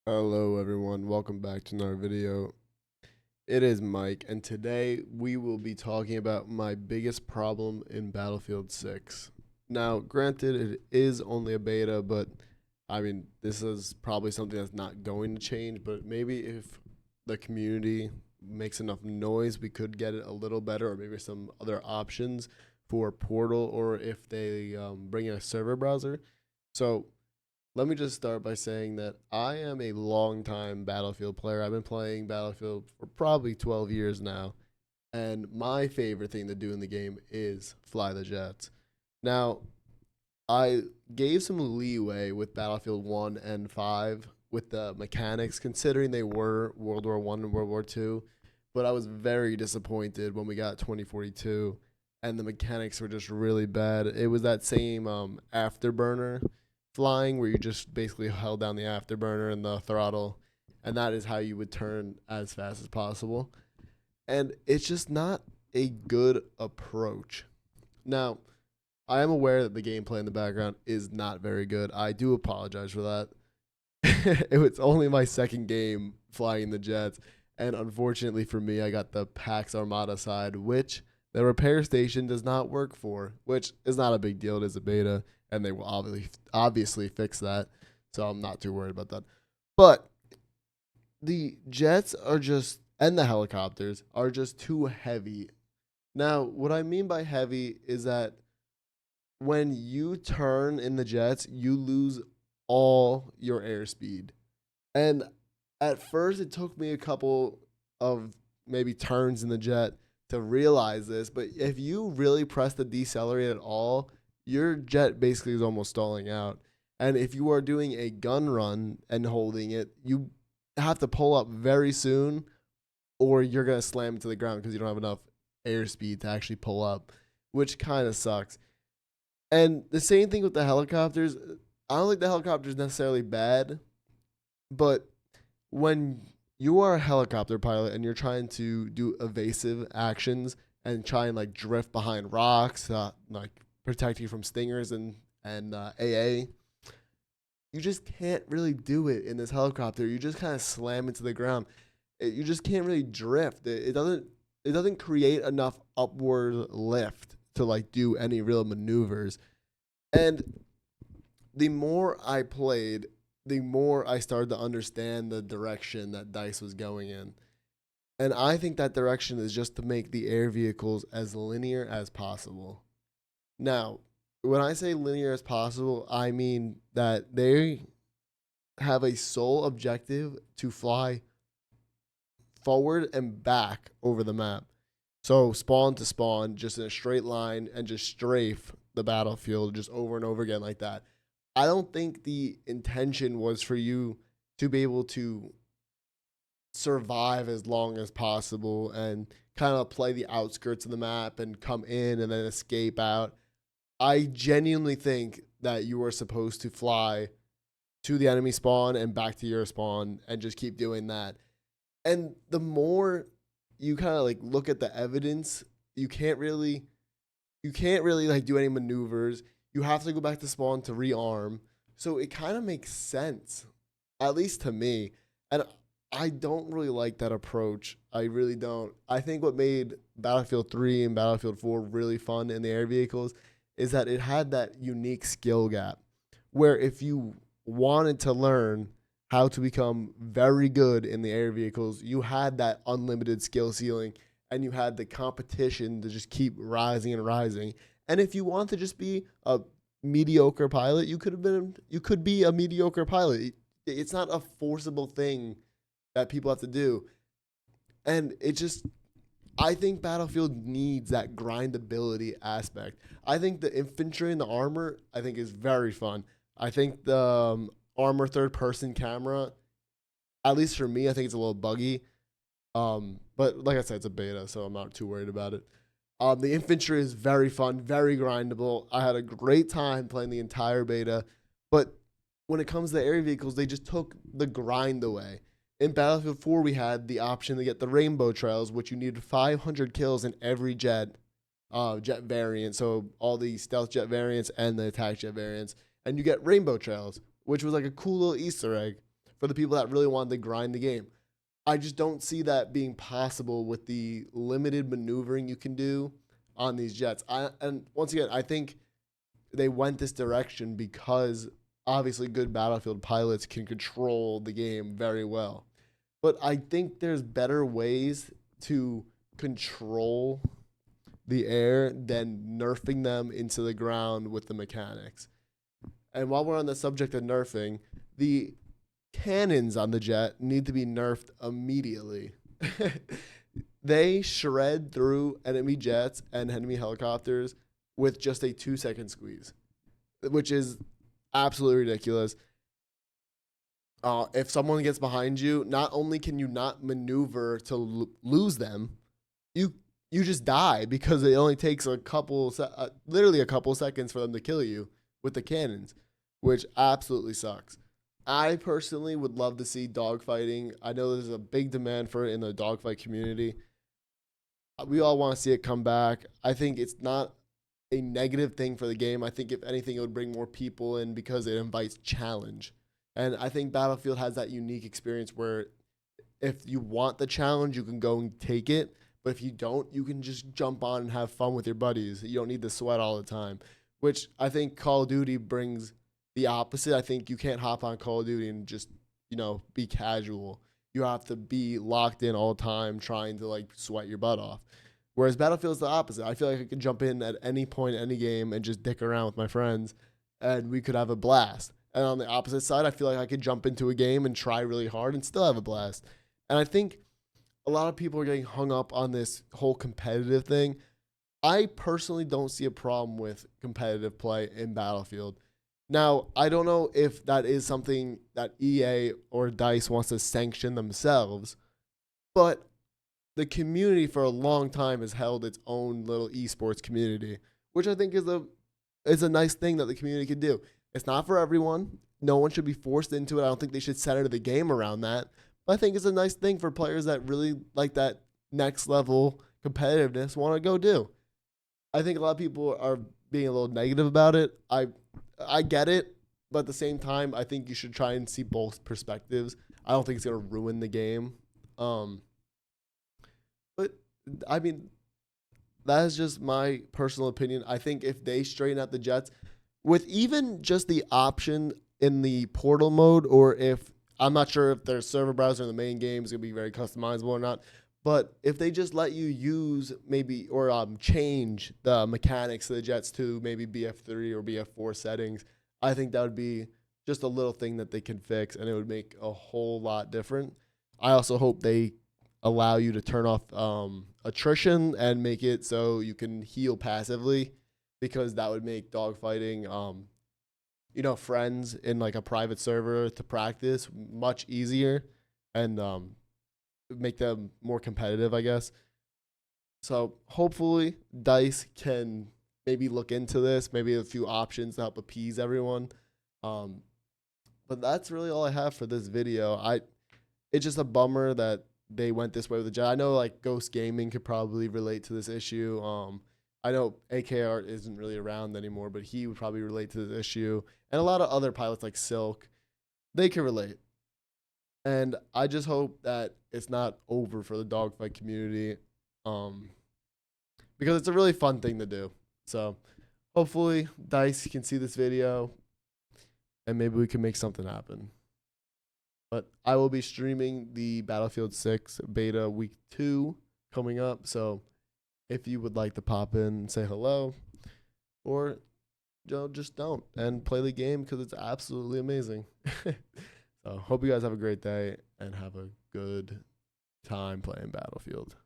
Hello everyone, welcome back to another video. It is Mike, and today we will be talking about my biggest problem in Battlefield 6. Now, granted, it is only a beta, but I mean, this is probably something that's not going to change, but maybe if the community makes enough noise, we could get it a little better, or maybe some other options for Portal, or if they bring in a server browser. So, let me just start by saying that I am a long-time Battlefield player. I've been playing Battlefield for probably 12 years now, and my favorite thing to do in the game is fly the jets. Now, I gave some leeway with Battlefield 1 and 5 with the mechanics, considering they were World War One and World War Two, but I was very disappointed when we got 2042, and the mechanics were just really bad. It was that same afterburner flying where you just basically held down the afterburner and the throttle, and that is how you would turn as fast as possible. And it's just not a good approach. Now, I am aware that the gameplay in the background is not very good. I do apologize for that. It was only my second game flying the jets, and unfortunately for me, I got the Pax Armada side, which the repair station does not work for, which is not a big deal. It is a beta, and they will obviously fix that, so I'm not too worried about that. But the jets are just, and the helicopters are just too heavy. Now, what I mean by heavy is that when you turn in the jets, you lose all your airspeed. And at first, it took me a couple of maybe turns in the jet to realize this. But if you really press the decelerate at all, your jet basically is almost stalling out. And if you are doing a gun run and holding it, you have to pull up very soon, or you're going to slam into the ground because you don't have enough airspeed to actually pull up, which kind of sucks. And the same thing with the helicopters. I don't think the helicopter is necessarily bad, but when you are a helicopter pilot and you're trying to do evasive actions and try and like drift behind rocks, like protect you from stingers and AA, you just can't really do it in this helicopter. You just kind of slam into the ground. You just can't really drift. It doesn't create enough upward lift to like do any real maneuvers. And the more I played, the more I started to understand the direction that DICE was going in. And I think that direction is just to make the air vehicles as linear as possible. Now, when I say linear as possible, I mean that they have a sole objective to fly forward and back over the map. So spawn to spawn, just in a straight line, and just strafe the battlefield just over and over again like that. I don't think the intention was for you to be able to survive as long as possible and kind of play the outskirts of the map and come in and then escape out. I genuinely think that you are supposed to fly to the enemy spawn and back to your spawn and just keep doing that. And the more you kind of like look at the evidence, you can't really like do any maneuvers. You have to go back to spawn to rearm. So it kind of makes sense, at least to me. And I don't really like that approach. I really don't. I think what made Battlefield 3 and Battlefield 4 really fun in the air vehicles is that it had that unique skill gap where if you wanted to learn how to become very good in the air vehicles, you had that unlimited skill ceiling and you had the competition to just keep rising and rising. And if you want to just be a mediocre pilot, you could be a mediocre pilot. It's not a forcible thing that people have to do. And it just I think Battlefield needs that grindability aspect. I think the infantry and the armor I think is very fun. I think the armor third person camera, at least for me, I think it's a little buggy. But like I said, it's a beta, so I'm not too worried about it. The infantry is very fun, very grindable. I had a great time playing the entire beta, but when it comes to air vehicles, they just took the grind away. In Battlefield 4, we had the option to get the rainbow trails, which you needed 500 kills in every jet variant. So all the stealth jet variants and the attack jet variants, and you get rainbow trails, which was like a cool little Easter egg. for the people that really wanted to grind the game. I just don't see that being possible with the limited maneuvering you can do on these jets. And once again, I think they went this direction because obviously good Battlefield pilots can control the game very well. But I think there's better ways to control the air than nerfing them into the ground with the mechanics. And while we're on the subject of nerfing, the cannons on the jet need to be nerfed immediately. They shred through enemy jets and enemy helicopters with just a 2-second squeeze, which is absolutely ridiculous. If someone gets behind you, not only can you not maneuver to lose them, you just die because it only takes literally a couple seconds for them to kill you with the cannons, which absolutely sucks. I personally would love to see dogfighting. I know there's a big demand for it in the dogfight community. We all want to see it come back. I think it's not a negative thing for the game. I think if anything, it would bring more people in because it invites challenge. And I think Battlefield has that unique experience where if you want the challenge, you can go and take it. But if you don't, you can just jump on and have fun with your buddies. You don't need to sweat all the time, which I think Call of Duty brings the opposite. I think you can't hop on Call of Duty and just, be casual. You have to be locked in all the time trying to sweat your butt off. Whereas Battlefield's the opposite. I feel like I could jump in at any point, any game, and just dick around with my friends, and we could have a blast. And on the opposite side, I feel like I could jump into a game and try really hard and still have a blast. And I think a lot of people are getting hung up on this whole competitive thing. I personally don't see a problem with competitive play in Battlefield. Now, I don't know if that is something that EA or DICE wants to sanction themselves, but the community for a long time has held its own little esports community, which I think is a nice thing that the community can do. It's not for everyone. No one should be forced into it. I don't think they should center the game around that. But I think it's a nice thing for players that really like that next level competitiveness want to go do. I think a lot of people are being a little negative about it. I get it, but at the same time, I think you should try and see both perspectives. I don't think it's going to ruin the game. But, I mean, that is just my personal opinion. I think if they straighten out the jets, with even just the option in the portal mode, or if, I'm not sure if their server browser in the main game is going to be very customizable or not, but if they just let you use maybe or change the mechanics of the jets to maybe BF3 or BF4 settings, I think that would be just a little thing that they can fix, and it would make a whole lot different. I also hope they allow you to turn off attrition and make it so you can heal passively, because that would make dogfighting, friends in a private server to practice much easier and make them more competitive, I guess. So hopefully DICE can maybe look into this, maybe a few options to help appease everyone. But that's really all I have for this video. It's just a bummer that they went this way with the jet. I know Ghost Gaming could probably relate to this issue. I know AKR isn't really around anymore, but he would probably relate to this issue. And a lot of other pilots like Silk, they can relate. And I just hope that it's not over for the dogfight community, because it's a really fun thing to do. So hopefully DICE can see this video and maybe we can make something happen. But I will be streaming the Battlefield 6 beta week 2 coming up. So if you would like to pop in and say hello, or just don't and play the game because it's absolutely amazing. So hope you guys have a great day and have a good time playing Battlefield.